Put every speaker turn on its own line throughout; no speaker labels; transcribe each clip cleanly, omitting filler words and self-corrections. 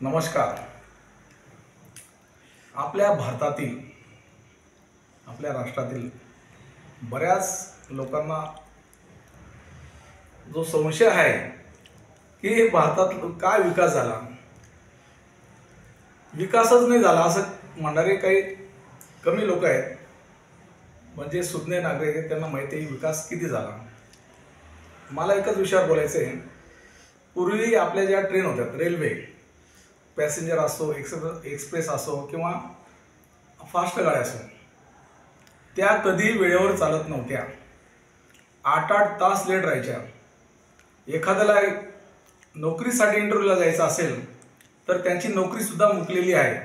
नमस्कार. आपल्या भारतातील आपल्या राष्ट्रातील बऱ्याच लोकांना जो संशय आहे की भारतात काय विकास झाला, विकासच नाही झाला असं म्हणणारे काही कमी लोक आहेत. म्हणजे सुज्ञ नागरिक आहेत, त्यांना माहिती आहे विकास किती झाला. मला एकच विषयावर बोलायचं आहे. पूर्वी आपल्या ज्या ट्रेन होत्या, रेल्वे पॅसेंजर असो, एक्सप्रेस असो किंवा फास्ट गाड्या असो, त्या कधी वेळेवर चालत नव्हत्या. 8-8 तास लेट राहायच्या. एखाद्याला नोकरीसाठी इंटरव्ह्यूला जायचं असेल तर त्यांची नोकरीसुद्धा मुकलेली आहे.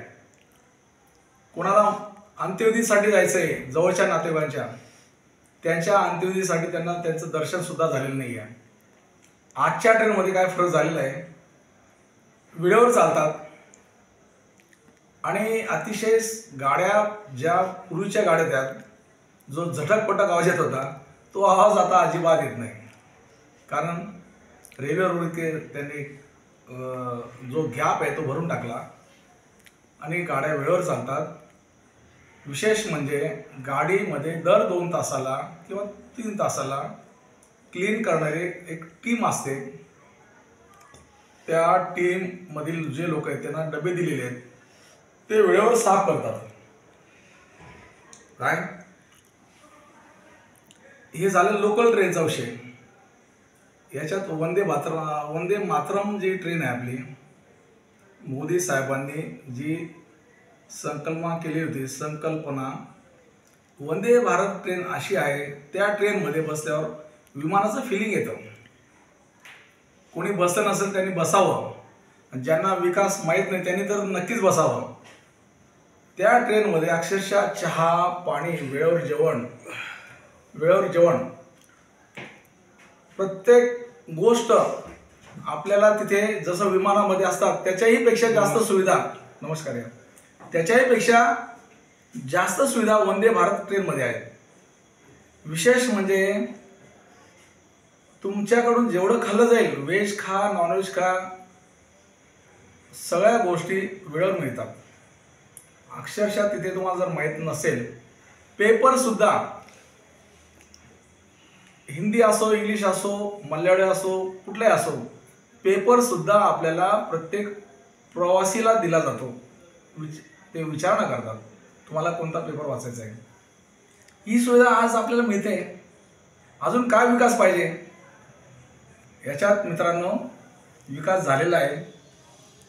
कोणाला अंत्यविधीसाठी जायचं आहे जवळच्या नातेवाईकांच्या, त्यांच्या अंत्यविधीसाठी त्यांना त्यांचं दर्शनसुद्धा झालेलं नाही आहे. आजच्या ट्रेनमध्ये काय फरक झालेला आहे, वेळेवर चालतात आणि अतिशय गाड्या ज्या पूर्वीच्या गाड्या त्यात जो झटकपटक आवाज येत होता तो आवाज आता अजिबात येत नाही. कारण रेल्वेवर त्यांनी जो गॅप आहे तो भरून टाकला आणि गाड्या वेळेवर चालतात. विशेष म्हणजे गाडीमध्ये दर 2 तासाला किंवा 3 तासाला क्लीन करणारी एक टीम असते. त्या टीममधील जे लोक आहेत त्यांना डबे दिलेले आहेत, ते वेळेवर साफ करतात. काय हे झालं लोकल ट्रेनचा विषय. याच्यात वंदे मातरम जी ट्रेन आहे आपली, मोदी साहेबांनी जी संकल्पना केली होती, संकल्पना वंदे भारत ट्रेन अशी आहे, त्या ट्रेनमध्ये बसल्यावर विमानाचं फिलिंग येतं. कोणी बसलं नसेल त्यांनी बसावं, ज्यांना विकास माहीत नाही त्यांनी तर नक्कीच बसावं. त्या ट्रेनमध्ये अक्षरशः चहा पाणी, वेळेवर जेवण प्रत्येक गोष्ट आपल्याला तिथे जसं विमानामध्ये असतात त्याच्याही पेक्षा जास्त सुविधा, नमस्कार या, त्याच्याही पेक्षा जास्त सुविधा वंदे भारत ट्रेनमध्ये आहेत. विशेष म्हणजे तुमच्याकडून जेवढं खाल्लं जाईल, व्हेज खा नॉनव्हेज खा, सगळ्या गोष्टी वेळेवर मिळतात. अक्षरशः तिथे तुम्हाला जर माहीत नसेल, पेपरसुद्धा हिंदी असो, इंग्लिश असो, मल्याळी असो, कुठलाही असो, पेपरसुद्धा आपल्याला प्रत्येक प्रवासीला दिला जातो. ते विचारणा करतात तुम्हाला कोणता पेपर वाचायचा आहे. ही सुविधा आज आपल्याला मिळते. अजून काय विकास पाहिजे. याच्यात मित्रांनो विकास झालेला आहे.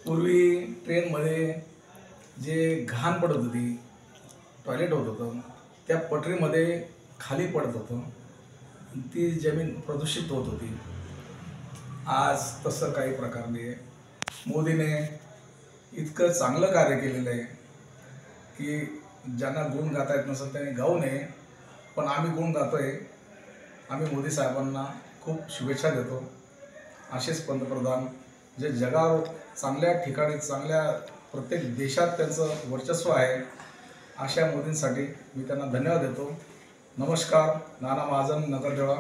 पूर्वी ट्रेनमध्ये जे घाण पडत होती, टॉयलेट होत होतं, त्या पटरीमध्ये खाली पडत होतं, ती जमीन प्रदूषित होत होती. आज तसं काही प्रकार नाही आहे. मोदीने इतकं चांगलं कार्य केलेलं आहे की ज्यांना गुण गाता येत नसेल त्यांनी गाऊ नये, पण आम्ही गुण गातोय. आम्ही मोदी साहेबांना खूप शुभेच्छा देतो. असेच पंतप्रधान जे जगावर चांगल्या ठिकाणी, चांगल्या प्रत्येक देशात त्यांचं वर्चस्व आहे, अशा मोदींसाठी मी त्यांना धन्यवाद देतो. नमस्कार. नाना महाजन, नगरदेवा.